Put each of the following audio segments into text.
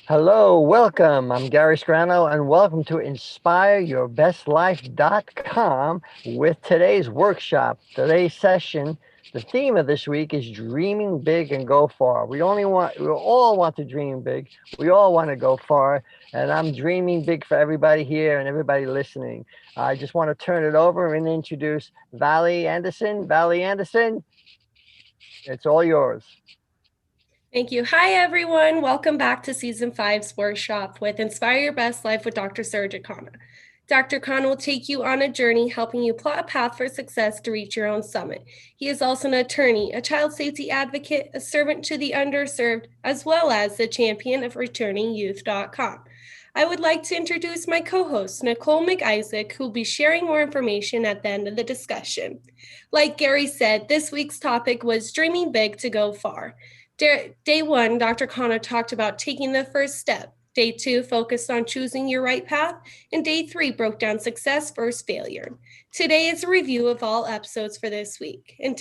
Hello, welcome. I'm Gary Scrano, and welcome to InspireYourBestLife.com with today's workshop. Today's session, the theme of this week is dreaming big and go far. We all want to dream big. We all want to go far, and I'm dreaming big for everybody here and everybody listening. I just want to turn it over and introduce Valley Anderson. Valley Anderson, it's all yours. Thank you. Hi, everyone. Welcome back to Season 5's workshop with Inspire Your Best Life with Dr. Khanna. Dr. Khanna will take you on a journey helping you plot a path for success to reach your own summit. He is also an attorney, a child safety advocate, a servant to the underserved, as well as the champion of returningyouth.com. I would like to introduce my co-host, Nicole McIsaac, who will be sharing more information at the end of the discussion. Like Gary said, this week's topic was dreaming big to go far. Day 1, Dr. Khanna talked about taking the first step. Day 2 focused on choosing your right path, and Day 3 broke down success versus failure. Today is a review of all episodes for this week. And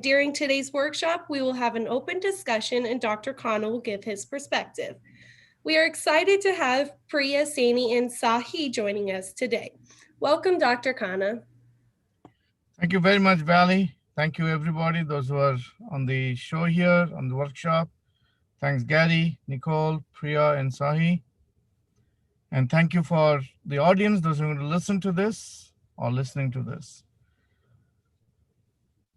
during today's workshop, we will have an open discussion and Dr. Khanna will give his perspective. We are excited to have Priya, Saini, and Sahi joining us today. Welcome, Dr. Khanna. Thank you very much, Valley. Thank you, everybody, those who are on the show here, on the workshop. Thanks, Gary, Nicole, Priya, and Sahi. And thank you for the audience, those who are going to listen to this or listening to this.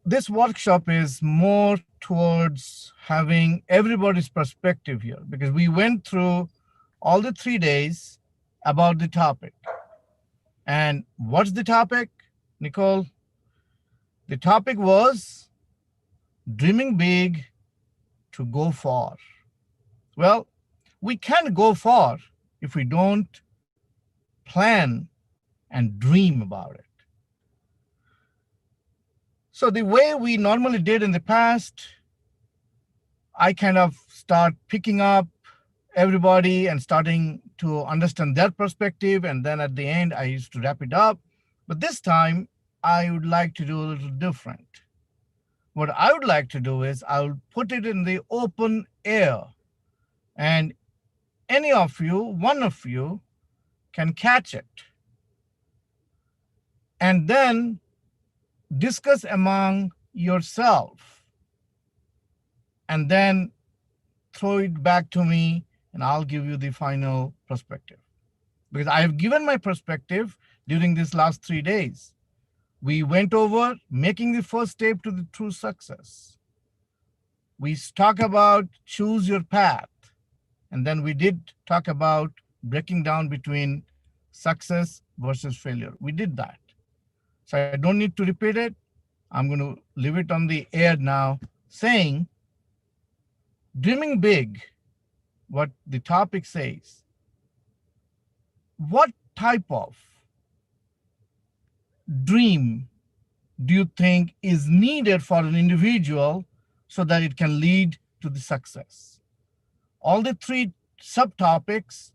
This workshop is more towards having everybody's perspective here because we went through all the 3 days about the topic. And what's the topic, Nicole? The topic was dreaming big to go far. Well, we can't go far if we don't plan and dream about it. So the way we normally did in the past, I kind of start picking up everybody and starting to understand their perspective. And then at the end, I used to wrap it up. But this time, I would like to do a little different. What I would like to do is I would put it in the open air and any of you, one of you can catch it and then discuss among yourself and then throw it back to me and I'll give you the final perspective. Because I have given my perspective during these last 3 days. We went over making the first step to the true success. We talk about choose your path. And then we did talk about breaking down between success versus failure. We did that. So I don't need to repeat it. I'm going to leave it on the air now saying, dreaming big, what the topic says. What type of dream do you think is needed for an individual so that it can lead to the success? All the 3 subtopics,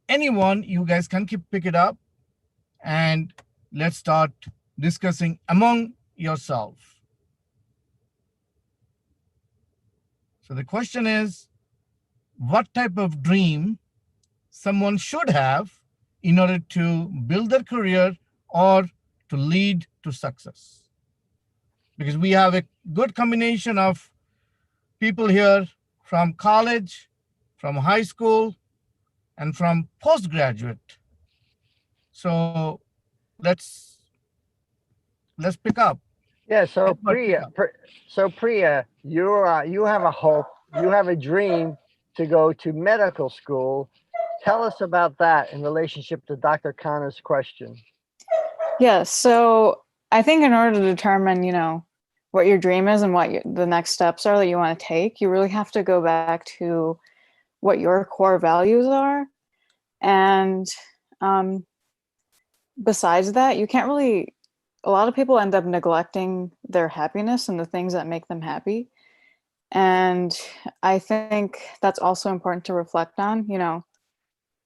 anyone, you guys can pick it up and let's start discussing among yourself. So the question is, what type of dream someone should have in order to build their career or to lead to success? Because we have a good combination of people here from college, from high school, and from postgraduate. So let's pick up. Yeah, so Priya, you have a hope, you have a dream to go to medical school. Tell us about that in relationship to Dr. Khanna's question. Yes, so I think in order to determine, what your dream is and what the next steps are that you want to take, you really have to go back to what your core values are. And besides that, you can't really, a lot of people end up neglecting their happiness and the things that make them happy. And I think that's also important to reflect on,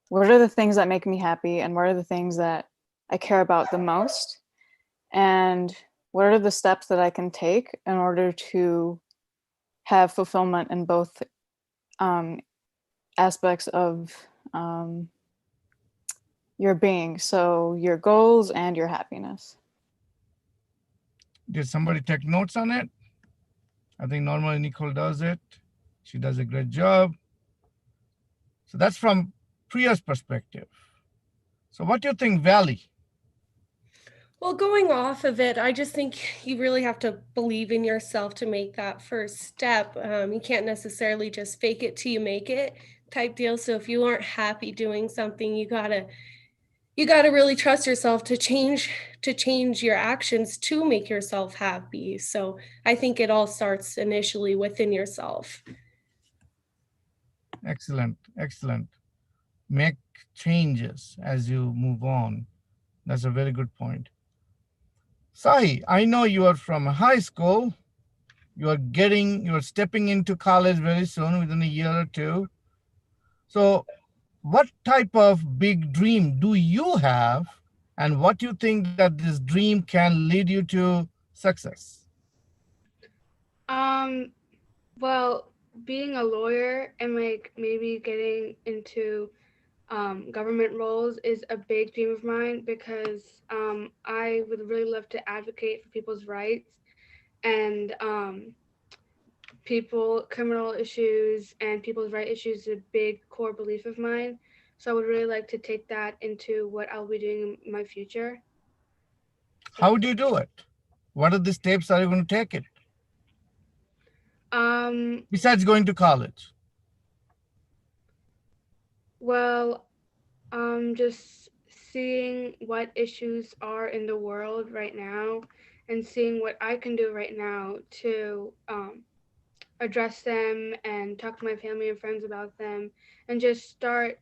what are the things that make me happy and what are the things that I care about the most? And what are the steps that I can take in order to have fulfillment in both aspects of your being. So your goals and your happiness. Did somebody take notes on it? I think normally Nicole does it. She does a great job. So that's from Priya's perspective. So what do you think, Valley? Well, going off of it, I just think you really have to believe in yourself to make that first step. You can't necessarily just fake it till you make it type deal. So if you aren't happy doing something, you gotta really trust yourself to change your actions to make yourself happy. So I think it all starts initially within yourself. Excellent, excellent. Make changes as you move on. That's a very good point. Sai, I know you are from high school. You are stepping into college very soon, within a year or two. So what type of big dream do you have, and what do you think that this dream can lead you to success? Well, being a lawyer and like maybe getting into government roles is a big dream of mine because I would really love to advocate for people's rights and criminal issues and people's right issues is a big core belief of mine. So I would really like to take that into what I'll be doing in my future. How do you do it? What are the steps are you going to take it? Besides going to college? Well, just seeing what issues are in the world right now and seeing what I can do right now to address them and talk to my family and friends about them and just start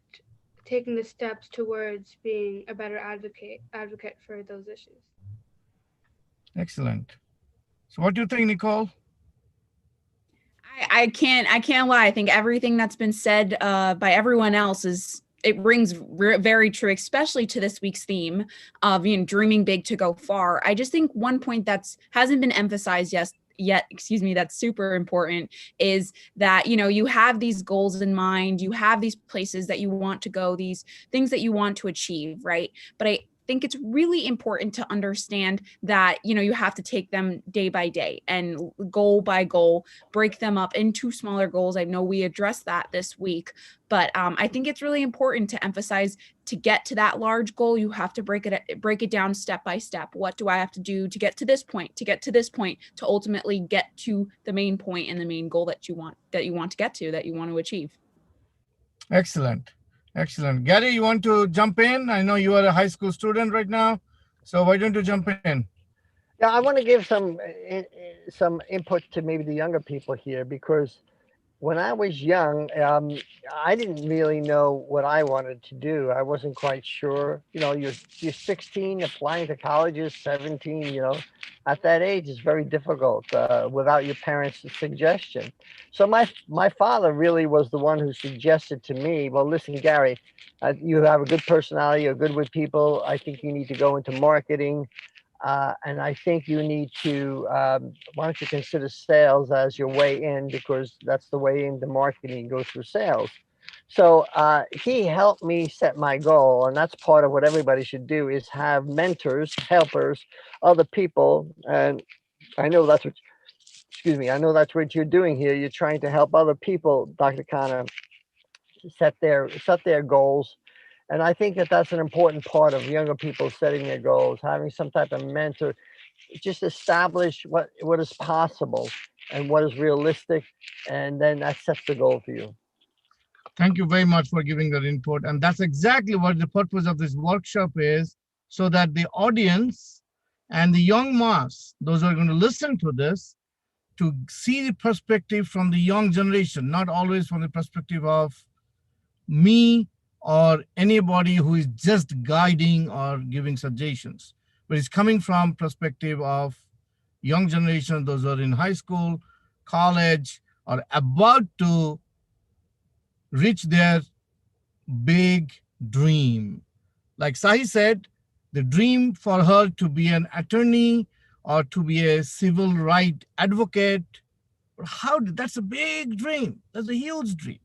taking the steps towards being a better advocate for those issues. Excellent. So what do you think, Nicole? I can't lie. I think everything that's been said by everyone else it rings very true, especially to this week's theme of dreaming big to go far. I just think one point that's hasn't been emphasized yet, that's super important is that you have these goals in mind, you have these places that you want to go, these things that you want to achieve, right? But I think it's really important to understand that you have to take them day by day and goal by goal, break them up into smaller goals. I know we addressed that this week, but I think it's really important to emphasize, to get to that large goal, you have to break it down step by step. What do I have to do to get to this point, to ultimately get to the main point and the main goal that you want to get to, that you want to achieve. Excellent. Excellent. Gary, you want to jump in? I know you are a high school student right now, so why don't you jump in? Yeah, I want to give some input to maybe the younger people here, because when I was young, I didn't really know what I wanted to do. I wasn't quite sure. You're 16, applying to colleges, 17. At that age, it's very difficult without your parents' suggestion. So my father really was the one who suggested to me, well, listen, Gary, you have a good personality, you're good with people. I think you need to go into marketing. And I think you need to, why don't you consider sales as your way in, because that's the way into marketing, go through sales. So he helped me set my goal, and that's part of what everybody should do, is have mentors, helpers, other people. And I know that's what, I know that's what you're doing here. You're trying to help other people, Dr. Khanna, set their goals. And I think that that's an important part of younger people setting their goals, having some type of mentor, just establish what is possible and what is realistic, and then that sets the goal for you. Thank you very much for giving that input. And that's exactly what the purpose of this workshop is, so that the audience and the young mass, those who are going to listen to this, to see the perspective from the young generation, not always from the perspective of me or anybody who is just guiding or giving suggestions, but it's coming from perspective of young generation, those who are in high school, college, or about to reach their big dream. Like Sahi said, the dream for her to be an attorney or to be a civil rights advocate, that's a big dream. That's a huge dream.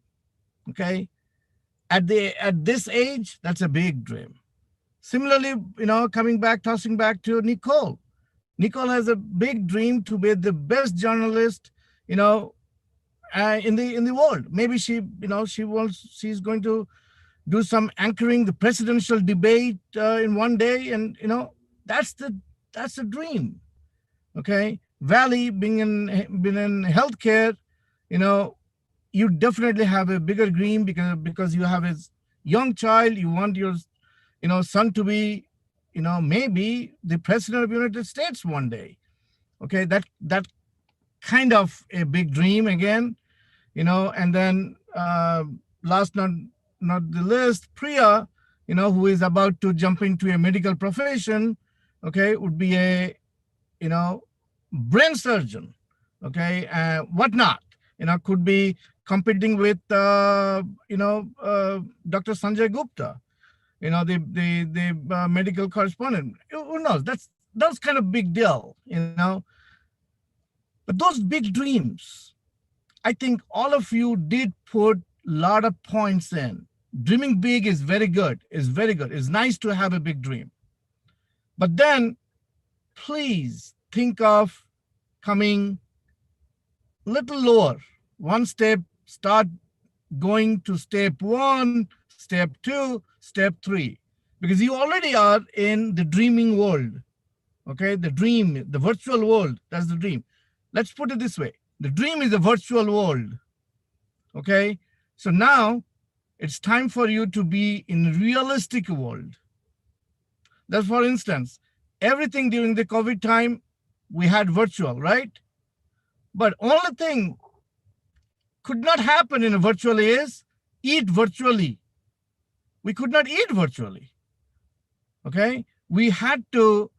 Okay. at this age, that's a big dream. Similarly, tossing back to Nicole. Nicole has a big dream to be the best journalist, in the world. Maybe she's going to do some anchoring the presidential debate in one day, and that's the dream. Okay, Valley being in healthcare, you definitely have a bigger dream because you have a young child. You want your son to be maybe the president of the United States one day. Okay, that kind of a big dream again, and then last not the least, Priya, who is about to jump into a medical profession, okay, would be a brain surgeon, okay, whatnot, could be competing with Dr. Sanjay Gupta, the medical correspondent. Who knows? That's kind of big deal, But those big dreams, I think all of you did put a lot of points in. Dreaming big is very good. It's very good. It's nice to have a big dream. But then please think of coming a little lower. One step, start going to step 1, step 2, step 3. Because you already are in the dreaming world. Okay, the dream, the virtual world, that's the dream. Let's put it this way. The dream is a virtual world. Okay, so now it's time for you to be in realistic world. That's, for instance, everything during the COVID time, we had virtual, right? But only thing could not happen in a virtual is eat virtually. We could not eat virtually. Okay, we had to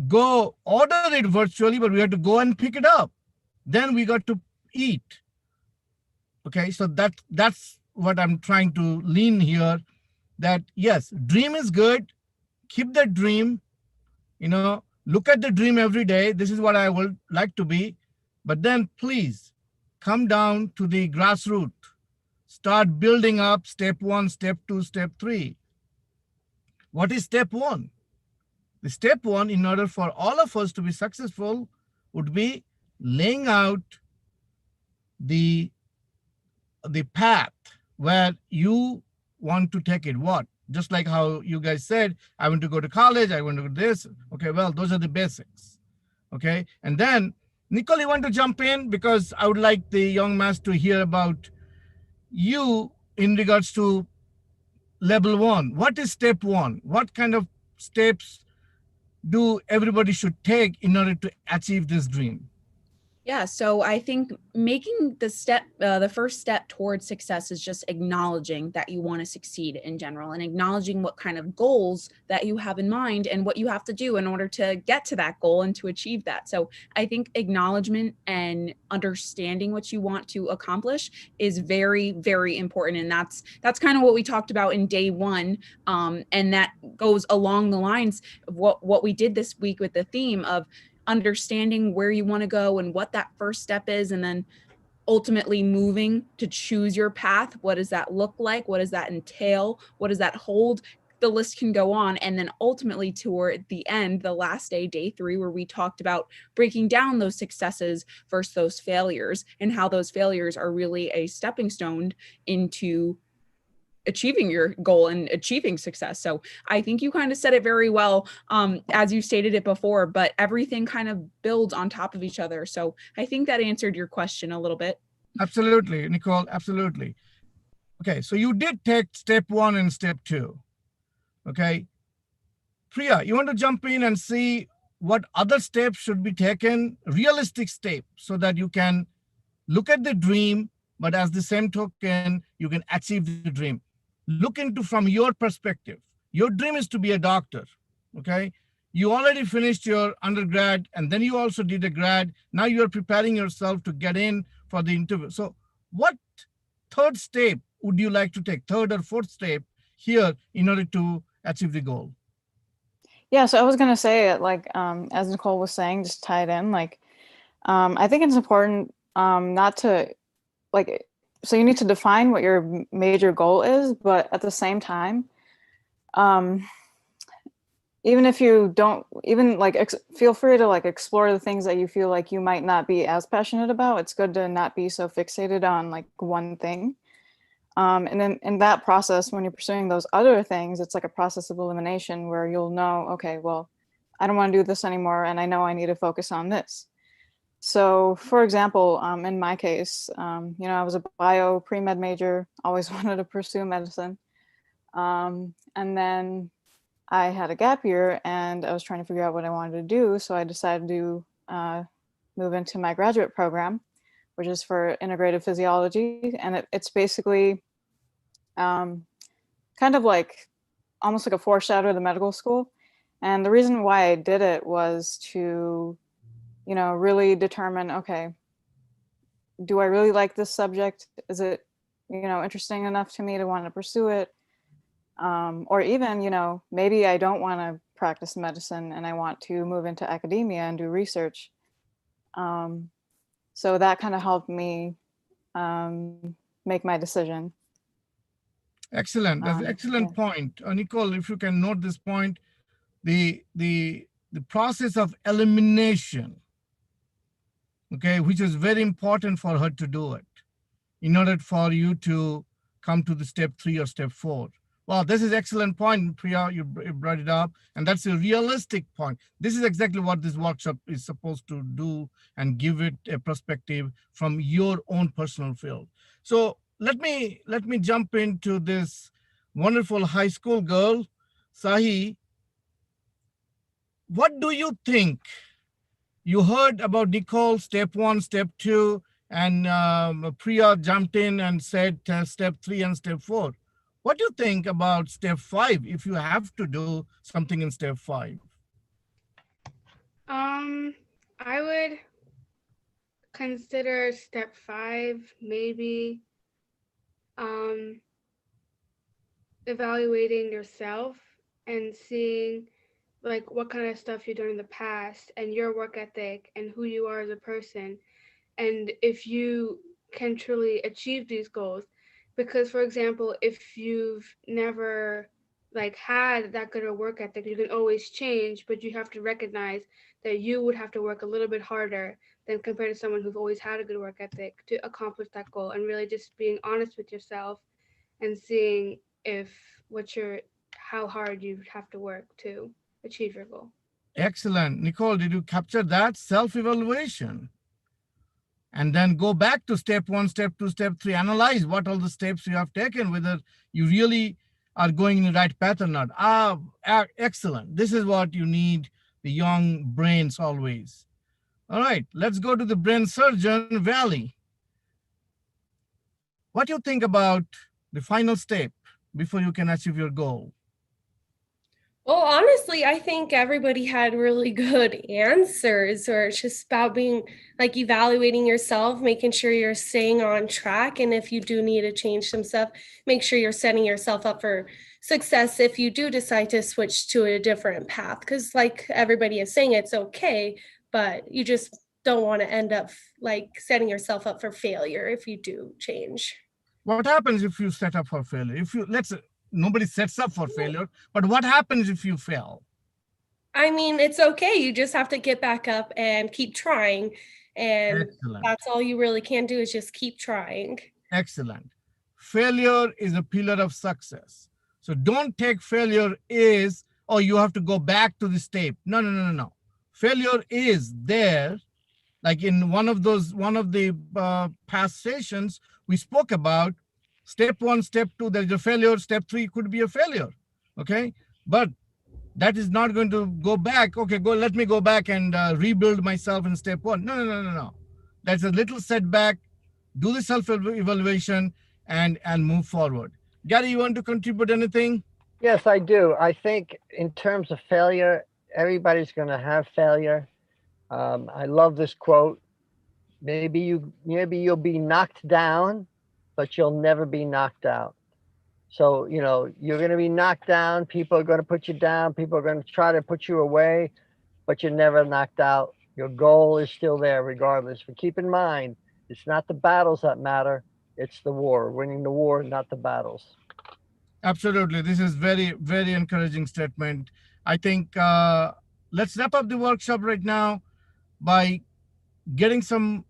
go order it virtually, but we had to go and pick it up. Then we got to eat. Okay, so that's what I'm trying to lean here, that yes, dream is good. Keep that dream, look at the dream every day. This is what I would like to be. But then please come down to the grassroots. Start building up step 1, step 2, step 3. What is step 1? The step 1, in order for all of us to be successful, would be laying out the path where you want to take it. What? Just like how you guys said, I want to go to college, I want to do this. Okay, well, those are the basics. Okay, and then Nicole, you want to jump in, because I would like the young master to hear about you in regards to level 1. What is step 1? What kind of steps do everybody should take in order to achieve this dream? Yeah, so I think making the first step towards success is just acknowledging that you want to succeed in general, and acknowledging what kind of goals that you have in mind and what you have to do in order to get to that goal and to achieve that. So I think acknowledgement and understanding what you want to accomplish is very, very important. And that's kind of what we talked about in day 1. And that goes along the lines of what we did this week with the theme of understanding where you want to go and what that first step is, and then ultimately moving to choose your path. What does that look like? What does that entail? What does that hold? The list can go on. And then ultimately toward the end, the last day, day 3, where we talked about breaking down those successes versus those failures, and how those failures are really a stepping stone into achieving your goal and achieving success. So I think you kind of said it very well, as you stated it before, but everything kind of builds on top of each other. So I think that answered your question a little bit. Absolutely, Nicole, absolutely. Okay, so you did take step 1 and step 2. Okay, Priya, you want to jump in and see what other steps should be taken, realistic steps, so that you can look at the dream, but as the same token, you can achieve the dream. Look into from your perspective. Your dream is to be a doctor, okay? You already finished your undergrad, and then you also did a grad. Now you're preparing yourself to get in for the interview. So what third step would you like to take, third or fourth step here in order to achieve the goal? Yeah, so I was gonna say, as Nicole was saying, just tie it in. I think it's important not to so you need to define what your major goal is, but at the same time, even if you don't, even like feel free to like explore the things that you feel like you might not be as passionate about. It's good to not be so fixated on like one thing. And then in that process, when you're pursuing those other things, it's like a process of elimination where you'll know, okay, well, I don't want to do this anymore, and I know I need to focus on this. So, for example, in my case, I was a bio pre-med major, always wanted to pursue medicine. And then I had a gap year and I was trying to figure out what I wanted to do. So I decided to move into my graduate program, which is for integrative physiology. And it's basically kind of like almost like a foreshadow of the medical school. And the reason why I did it was to, really determine, okay, do I really like this subject? Is it, interesting enough to me to want to pursue it? Or even, maybe I don't want to practice medicine and I want to move into academia and do research. So that kind of helped me make my decision. Excellent. That's an excellent point. Nicole, if you can note this point, the process of elimination, okay, which is very important for her to do it in order for you to come to the step 3 or step 4. Well, this is excellent point, Priya, you brought it up, and that's a realistic point. This is exactly what this workshop is supposed to do and give it a perspective from your own personal field. So let me jump into this wonderful high school girl, Sahi. What do you think? You heard about Nicole, step 1, step 2, and Priya jumped in and said step 3 and step 4. What do you think about step 5 if you have to do something in step 5? I would consider step 5 maybe evaluating yourself and seeing like what kind of stuff you've done in the past and your work ethic and who you are as a person, and if you can truly achieve these goals. Because, for example, if you've never like had that good a work ethic, you can always change, but you have to recognize that you would have to work a little bit harder than compared to someone who's always had a good work ethic to accomplish that goal, and really just being honest with yourself and seeing how hard you have to work to achieve your goal. Excellent. Nicole, did you capture that? Self-evaluation. And then go back to step 1, step 2, step 3, analyze what all the steps you have taken, whether you really are going in the right path or not. Excellent. This is what you need, the young brains always. All right, let's go to the brain surgeon, Valley. What do you think about the final step before you can achieve your goal? Well, honestly, I think everybody had really good answers, or it's just about being like evaluating yourself, making sure you're staying on track. And if you do need to change some stuff, make sure you're setting yourself up for success if you do decide to switch to a different path. Because like everybody is saying, it's okay, but you just don't want to end up like setting yourself up for failure if you do change. What happens if you set up for failure? Nobody sets up for failure, but what happens if you fail? I mean, it's okay. You just have to get back up and keep trying. And Excellent. That's all you really can do is just keep trying. Excellent. Failure is a pillar of success. So don't take failure as, oh, you have to go back to the step. No. Failure is there. Like in one of the past sessions, we spoke about step 1, step 2, there's a failure. Step 3 could be a failure. Okay. But that is not going to go back. Okay, let me go back and rebuild myself in step 1. No. That's a little setback. Do the self-evaluation and move forward. Gary, you want to contribute anything? Yes, I do. I think in terms of failure, everybody's going to have failure. I love this quote. Maybe you'll be knocked down, but you'll never be knocked out. So, you're going to be knocked down. People are going to put you down. People are going to try to put you away, but you're never knocked out. Your goal is still there regardless. But keep in mind, it's not the battles that matter. It's the war, winning the war, not the battles. Absolutely. This is very, very encouraging statement. I think let's wrap up the workshop right now by getting some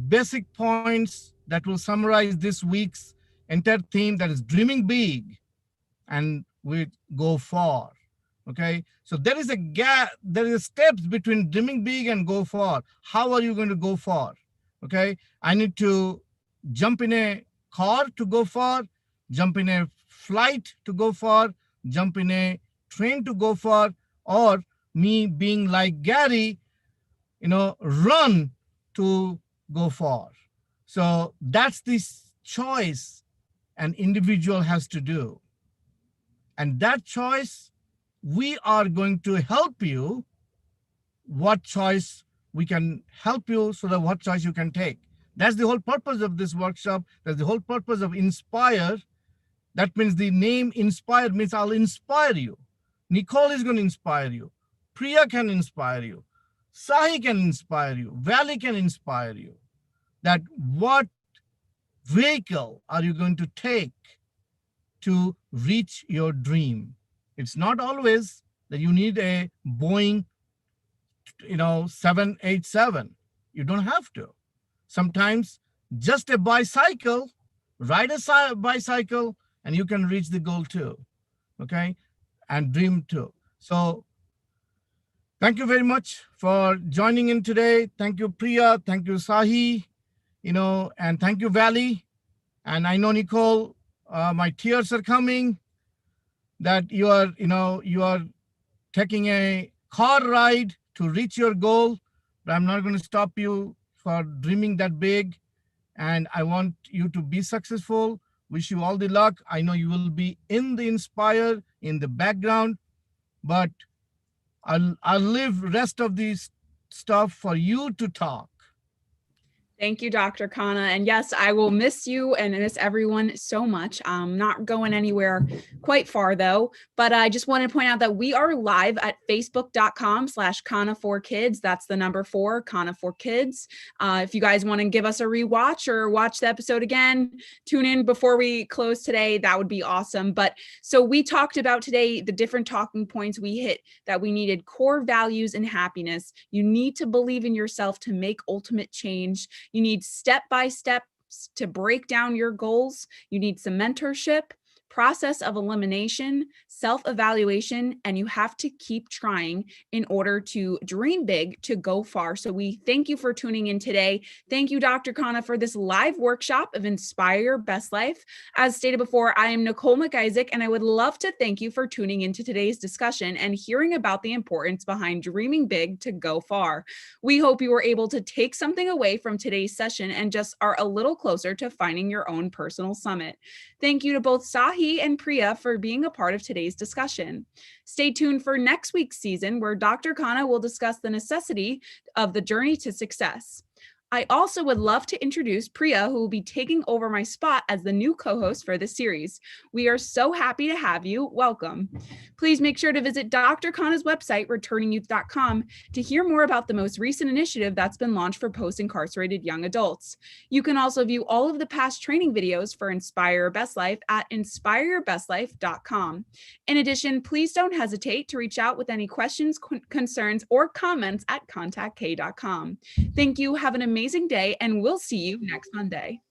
basic points that will summarize this week's entire theme, that is dreaming big and we go far. Okay, so there is a gap, there is steps between dreaming big and go far. How are you going to go far? Okay, I need to jump in a car to go far, jump in a flight to go far, jump in a train to go far, or me being like Gary, run to go far. So that's the choice an individual has to do. And that choice, we are going to help you what choice we can help you so that what choice you can take. That's the whole purpose of this workshop. That's the whole purpose of Inspire. That means the name Inspire means I'll inspire you. Nicole is going to inspire you. Priya can inspire you. Sahi can inspire you. Valley can inspire you. That what vehicle are you going to take to reach your dream? It's not always that you need a Boeing 787. You don't have to. Sometimes just a bicycle, ride a bicycle, and you can reach the goal too. Okay, and dream too. So thank you very much for joining in today. Thank you, Priya. Thank you, Sahi. And thank you, Valley. And I know, Nicole, my tears are coming that you are taking a car ride to reach your goal, but I'm not going to stop you for dreaming that big. And I want you to be successful. Wish you all the luck. I know you will be in the Inspire, in the background, but I'll leave rest of this stuff for you to talk. Thank you, Dr. Khanna. And yes, I will miss you and miss everyone so much. I'm not going anywhere quite far though, but I just wanted to point out that we are live at facebook.com/Khanna4Kids. That's the number 4, Khanna4Kids. If you guys want to give us a rewatch or watch the episode again, tune in before we close today. That would be awesome. But so we talked about today, the different talking points we hit, that we needed core values and happiness. You need to believe in yourself to make ultimate change. You need step-by-step to break down your goals. You need some mentorship, process of elimination, self-evaluation, and you have to keep trying in order to dream big, to go far. So we thank you for tuning in today. Thank you, Dr. Khanna, for this live workshop of Inspire Your Best Life. As stated before, I am Nicole McIsaac, and I would love to thank you for tuning into today's discussion and hearing about the importance behind dreaming big to go far. We hope you were able to take something away from today's session and just are a little closer to finding your own personal summit. Thank you to both Sahi and Priya for being a part of today's discussion. Stay tuned for next week's season, where Dr. Khanna will discuss the necessity of the journey to success. I also would love to introduce Priya, who will be taking over my spot as the new co-host for this series. We are so happy to have you. Welcome. Please make sure to visit Dr. Khanna's website, returningyouth.com, to hear more about the most recent initiative that's been launched for post-incarcerated young adults. You can also view all of the past training videos for Inspire Your Best Life at inspireyourbestlife.com. In addition, please don't hesitate to reach out with any questions, concerns, or comments at contactk.com. Thank you. Have an amazing day, and we'll see you next Monday.